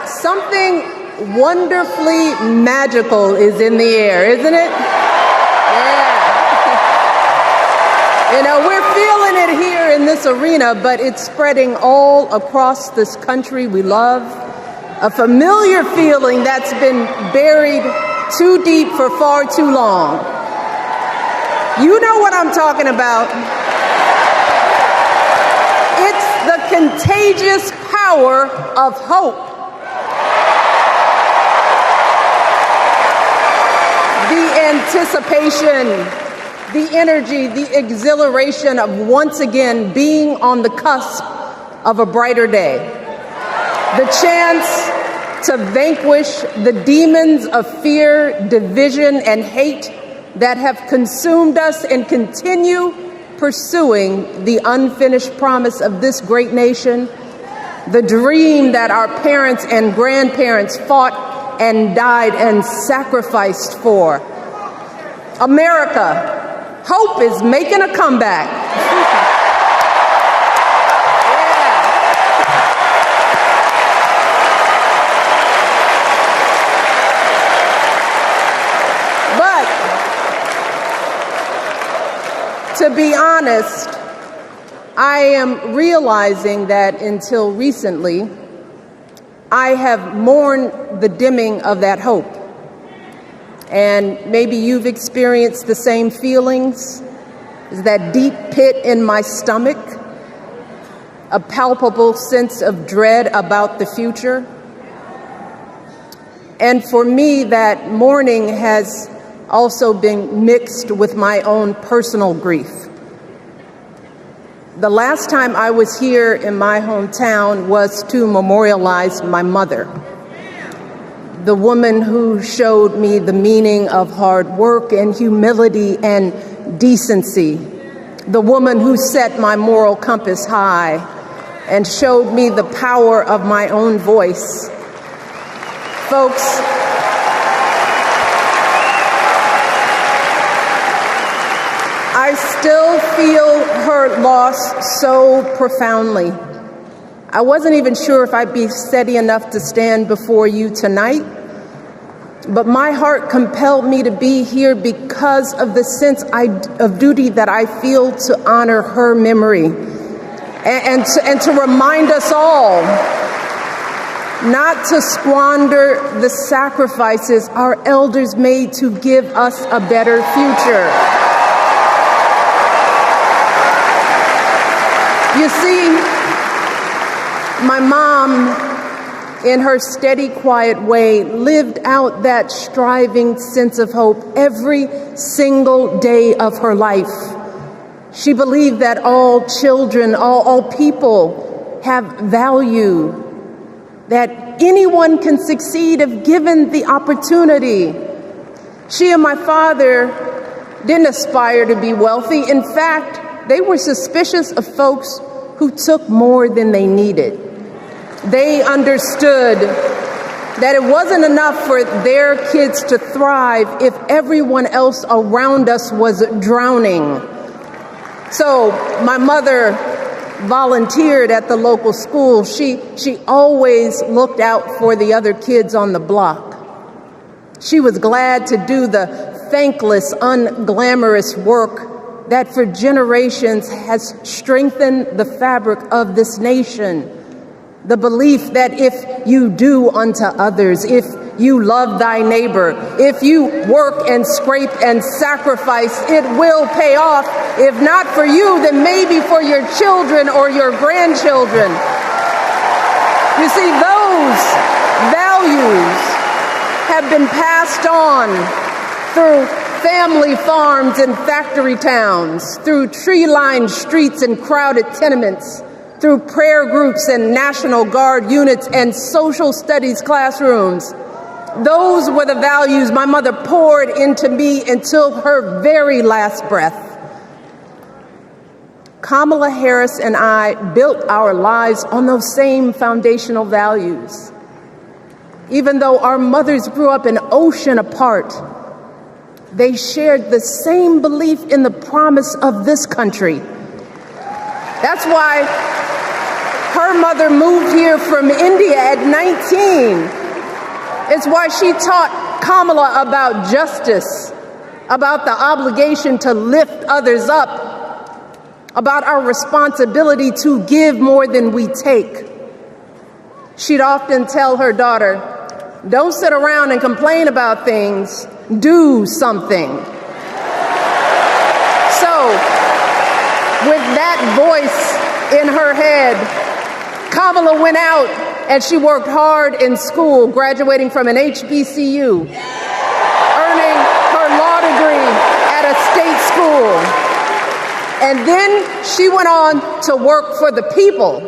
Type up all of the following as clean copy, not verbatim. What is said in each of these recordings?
Something wonderfully magical is in the air, isn't it? Yeah. You know, we're feeling it here in this arena, but it's spreading all across this country we love. A familiar feeling that's been buried too deep for far too long. You know what I'm talking about. It's the contagious power of hope. The anticipation, the energy, the exhilaration of once again being on the cusp of a brighter day. The chance to vanquish the demons of fear, division, and hate that have consumed us and continue pursuing the unfinished promise of this great nation, the dream that our parents and grandparents fought and died and sacrificed for. America, hope is making a comeback. To be honest, I am realizing that until recently, I have mourned the dimming of that hope. And maybe you've experienced the same feelings, that deep pit in my stomach, a palpable sense of dread about the future. And for me, that mourning has also been mixed with my own personal grief. The last time I was here in my hometown was to memorialize my mother, the woman who showed me the meaning of hard work and humility and decency, the woman who set my moral compass high and showed me the power of my own voice. Folks, I still feel her loss so profoundly. I wasn't even sure if I'd be steady enough to stand before you tonight, but my heart compelled me to be here because of the sense of duty that I feel to honor her memory and to remind us all not to squander the sacrifices our elders made to give us a better future. You see, my mom, in her steady, quiet way, lived out that striving sense of hope every single day of her life. She believed that all children, all people have value, that anyone can succeed if given the opportunity. She and my father didn't aspire to be wealthy. In fact, they were suspicious of folks who took more than they needed. They understood that it wasn't enough for their kids to thrive if everyone else around us was drowning. So my mother volunteered at the local school. She always looked out for the other kids on the block. She was glad to do the thankless, unglamorous work that for generations has strengthened the fabric of this nation. The belief that if you do unto others, if you love thy neighbor, if you work and scrape and sacrifice, it will pay off. If not for you, then maybe for your children or your grandchildren. You see, those values have been passed on through family farms and factory towns, through tree-lined streets and crowded tenements, through prayer groups and National Guard units and social studies classrooms. Those were the values my mother poured into me until her very last breath. Kamala Harris and I built our lives on those same foundational values. Even though our mothers grew up an ocean apart, they shared the same belief in the promise of this country. That's why Her mother moved here from India at 19. It's why she taught Kamala about justice, about the obligation to lift others up, about our responsibility to give more than we take. She'd often tell her daughter, "Don't sit around and complain about things, do something." So, with that voice in her head, Kamala went out and she worked hard in school, graduating from an HBCU, earning her law degree at a state school. And then she went on to work for the people,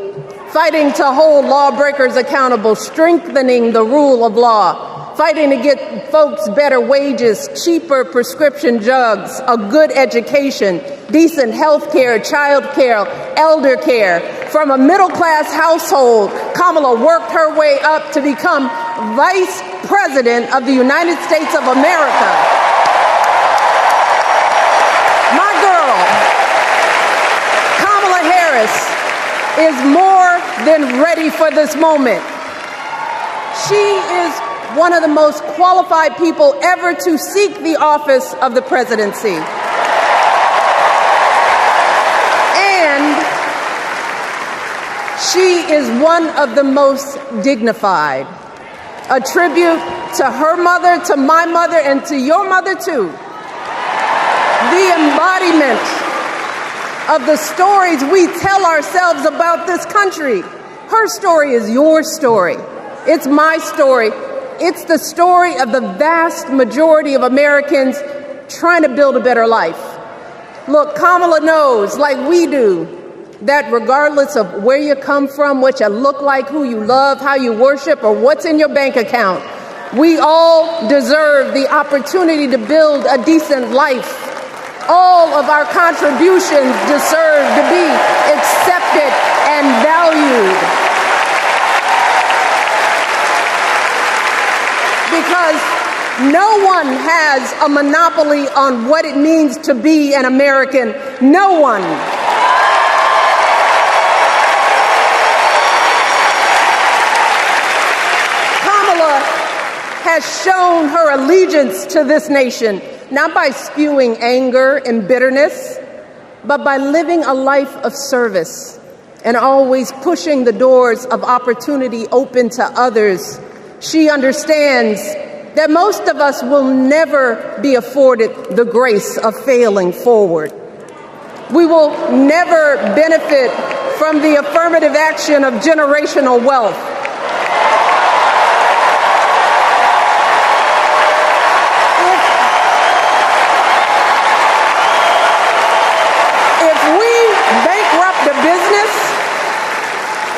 fighting to hold lawbreakers accountable, strengthening the rule of law, fighting to get folks better wages, cheaper prescription drugs, a good education, decent health care, child care, elder care. From a middle-class household, Kamala worked her way up to become Vice President of the United States of America. My girl, Kamala Harris, is more than ready for this moment. She is one of the most qualified people ever to seek the office of the presidency. And she is one of the most dignified. A tribute to her mother, to my mother, and to your mother too. The embodiment of the stories we tell ourselves about this country. Her story is your story. It's my story. It's the story of the vast majority of Americans trying to build a better life. Look, Kamala knows, like we do, that regardless of where you come from, what you look like, who you love, how you worship, or what's in your bank account, we all deserve the opportunity to build a decent life. All of our contributions deserve to be accepted and valued. Because no one has a monopoly on what it means to be an American. No one. Kamala has shown her allegiance to this nation, not by spewing anger and bitterness, but by living a life of service and always pushing the doors of opportunity open to others. She understands that most of us will never be afforded the grace of failing forward. We will never benefit from the affirmative action of generational wealth.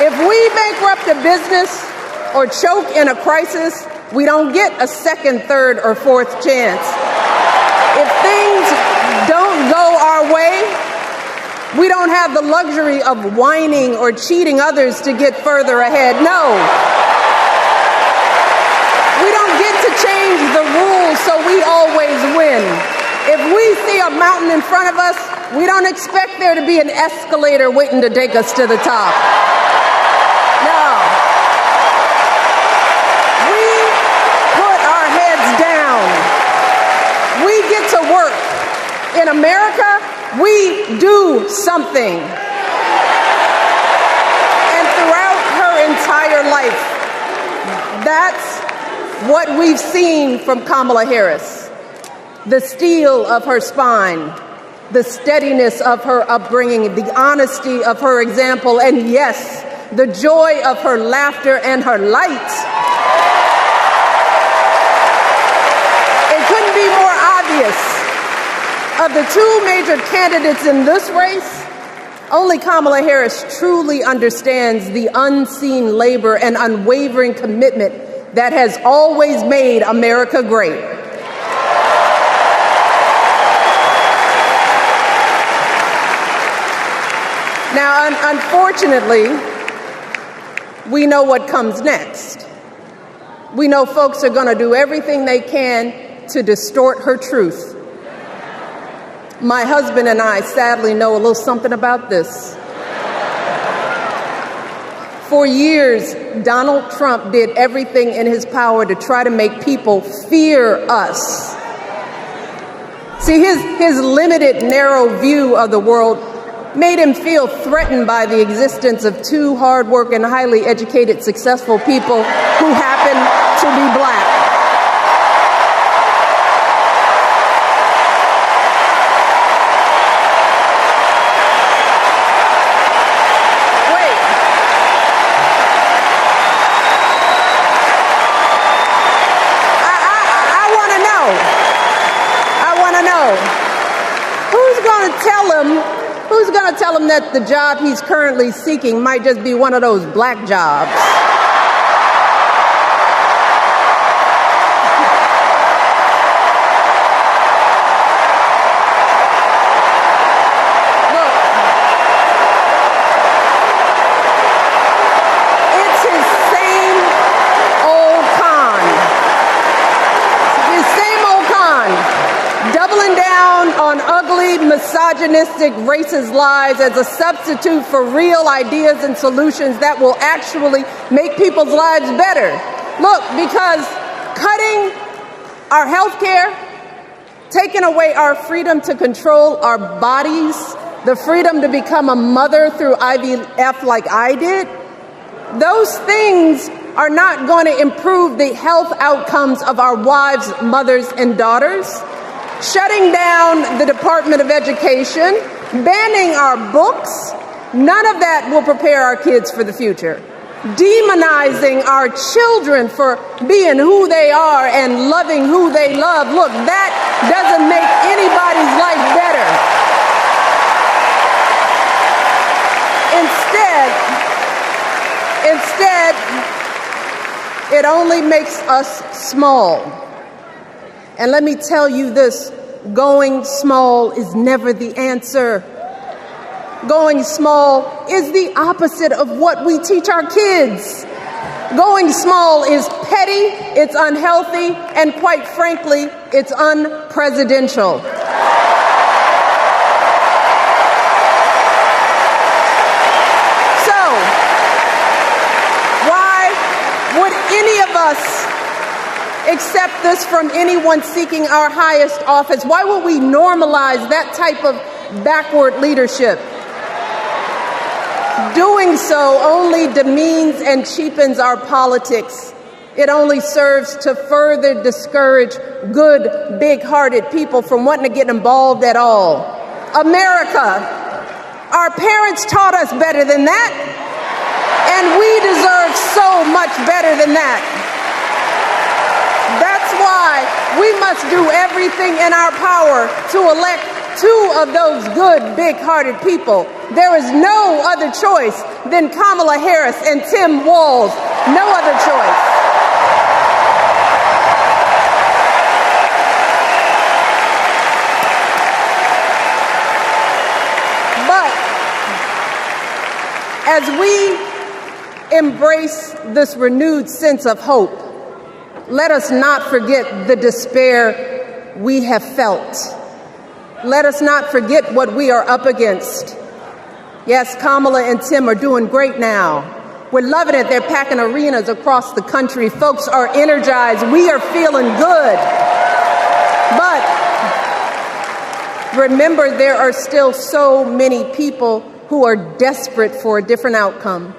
If we bankrupt a business or choke in a crisis, we don't get a second, third, or fourth chance. If things don't go our way, we don't have the luxury of whining or cheating others to get further ahead. No. We don't get to change the rules so we always win. If we see a mountain in front of us, we don't expect there to be an escalator waiting to take us to the top. No. We put our heads down. We get to work. In America, we do something. And throughout her entire life, that's what we've seen from Kamala Harris. The steel of her spine, the steadiness of her upbringing, the honesty of her example, and yes, the joy of her laughter and her light. It couldn't be more obvious. Of the two major candidates in this race, only Kamala Harris truly understands the unseen labor and unwavering commitment that has always made America great. Now, unfortunately, we know what comes next. We know folks are going to do everything they can to distort her truth. My husband and I sadly know a little something about this. For years, Donald Trump did everything in his power to try to make people fear us. See, his limited, narrow view of the world made him feel threatened by the existence of two hardworking, highly educated, successful people who happen to be black. Who's going to tell him that the job he's currently seeking might just be one of those black jobs? Look, it's his same old con. His same old con. Doubling down on ugly, misogynistic, racist lies as a substitute for real ideas and solutions that will actually make people's lives better. Look, because cutting our health care, taking away our freedom to control our bodies, the freedom to become a mother through IVF like I did, those things are not going to improve the health outcomes of our wives, mothers, and daughters. Shutting down the Department of Education, banning our books, none of that will prepare our kids for the future. Demonizing our children for being who they are and loving who they love, look, that doesn't make anybody's life better. Instead, it only makes us small. And let me tell you this, going small is never the answer. Going small is the opposite of what we teach our kids. Going small is petty, it's unhealthy, and quite frankly, it's unpresidential. So, why would any of us accept this from anyone seeking our highest office? Why would we normalize that type of backward leadership? Doing so only demeans and cheapens our politics. It only serves to further discourage good, big-hearted people from wanting to get involved at all. America, our parents taught us better than that, and we deserve so much better than that. That's why we must do everything in our power to elect two of those good, big-hearted people. There is no other choice than Kamala Harris and Tim Walz. No other choice. But as we embrace this renewed sense of hope, let us not forget the despair we have felt. Let us not forget what we are up against. Yes, Kamala and Tim are doing great now. We're loving it. They're packing arenas across the country. Folks are energized. We are feeling good. But remember, there are still so many people who are desperate for a different outcome,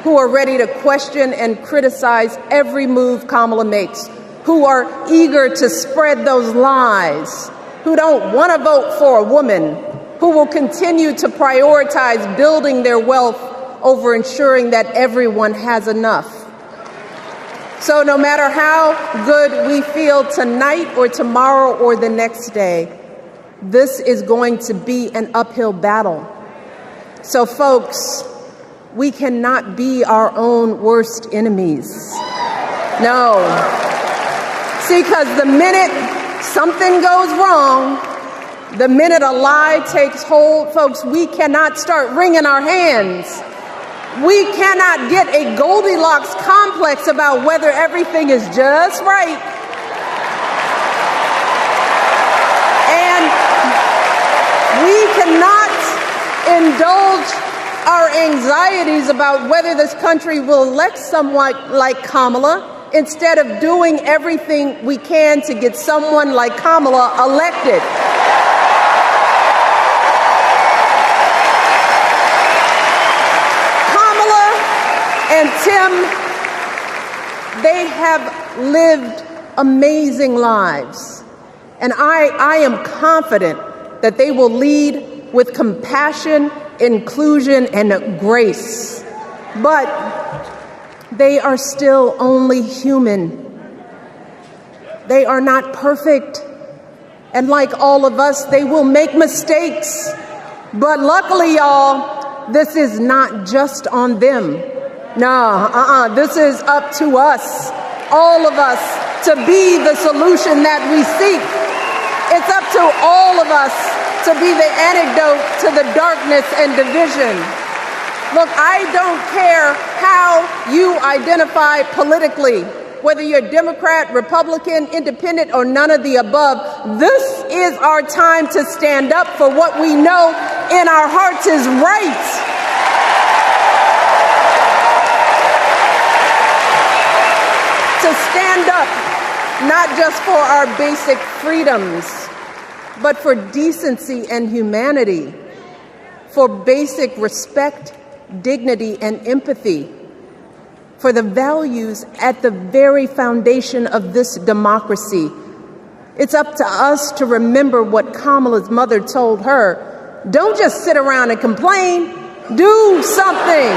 who are ready to question and criticize every move Kamala makes, who are eager to spread those lies, who don't want to vote for a woman, who will continue to prioritize building their wealth over ensuring that everyone has enough. So no matter how good we feel tonight or tomorrow or the next day, this is going to be an uphill battle. So folks, we cannot be our own worst enemies. No. See, because the minute something goes wrong, the minute a lie takes hold, folks, we cannot start wringing our hands. We cannot get a Goldilocks complex about whether everything is just right. And we cannot indulge our anxieties about whether this country will elect someone like Kamala instead of doing everything we can to get someone like Kamala elected. Kamala and Tim, they have lived amazing lives, and I am confident that they will lead with compassion, inclusion, and grace. But they are still only human. They are not perfect. And like all of us, they will make mistakes. But luckily, y'all, this is not just on them. This is up to us, all of us, to be the solution that we seek. It's up to all of us to be the antidote to the darkness and division. Look, I don't care how you identify politically, whether you're Democrat, Republican, Independent, or none of the above. This is our time to stand up for what we know in our hearts is right. To stand up, not just for our basic freedoms, but for decency and humanity, for basic respect, dignity, and empathy, for the values at the very foundation of this democracy. It's up to us to remember what Kamala's mother told her. Don't just sit around and complain. Do something.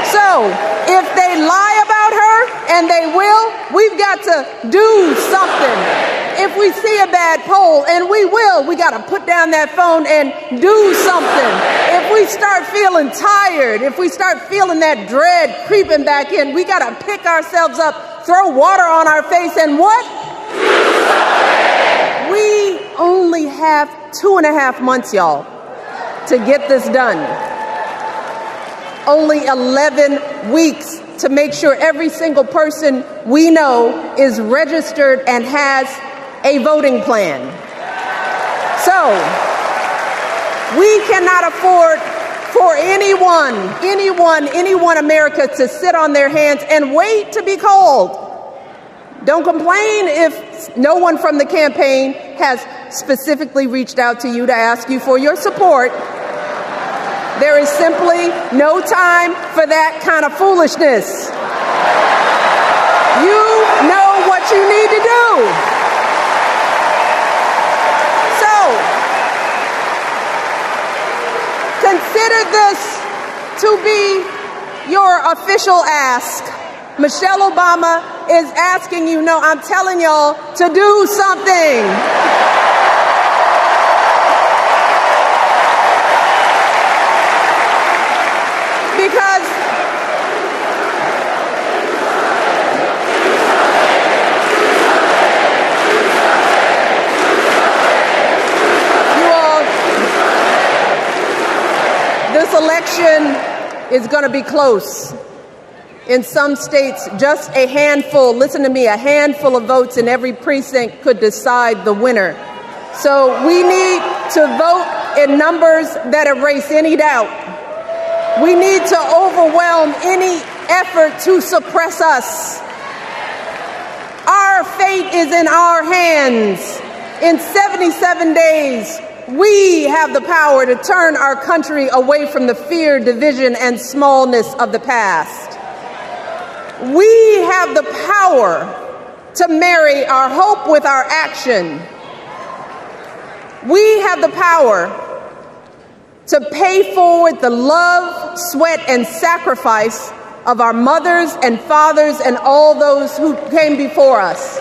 So, if they lie about her, and they will, we've got to do something. If we see a bad poll, and we will, we got to put down that phone and do something. If we start feeling tired, if we start feeling that dread creeping back in, we got to pick ourselves up, throw water on our face, and what? We only have 2.5 months, y'all, to get this done. Only 11 weeks to make sure every single person we know is registered and has a voting plan. So, we cannot afford for anyone America to sit on their hands and wait to be called. Don't complain if no one from the campaign has specifically reached out to you to ask you for your support. There is simply no time for that kind of foolishness. You know what you need to do. So, consider this to be your official ask. Michelle Obama is asking you, no, I'm telling y'all to do something. Because you all, this election is going to be close. In some states, just a handful, listen to me, a handful of votes in every precinct could decide the winner. So we need to vote in numbers that erase any doubt. We need to overwhelm any effort to suppress us. Our fate is in our hands. In 77 days, we have the power to turn our country away from the fear, division, and smallness of the past. We have the power to marry our hope with our action. We have the power to pay forward the love, sweat, and sacrifice of our mothers and fathers and all those who came before us.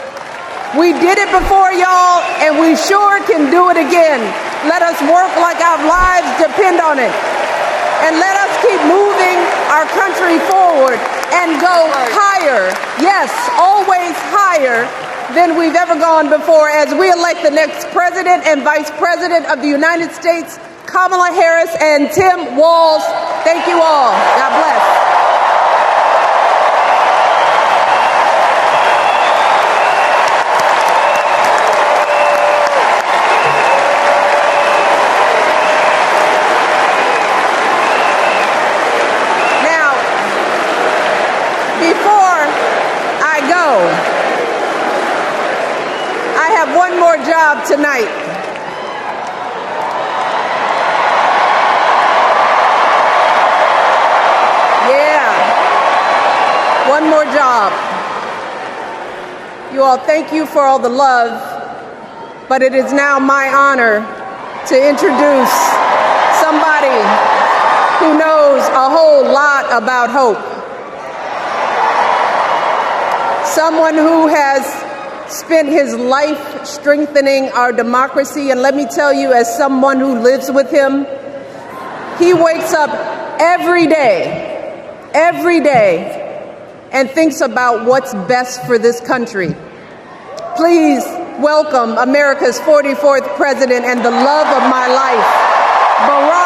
We did it before, y'all, and we sure can do it again. Let us work like our lives depend on it. And let us keep moving our country forward and go higher. Yes, always higher than we've ever gone before as we elect the next president and vice president of the United States, Kamala Harris and Tim Walz. Thank you all. God bless. more job tonight. Yeah, one more job. You all, thank you for all the love, but it is now my honor to introduce somebody who knows a whole lot about hope. Someone who has spent his life strengthening our democracy, and let me tell you, as someone who lives with him, he wakes up every day, and thinks about what's best for this country. Please welcome America's 44th president and the love of my life, Barack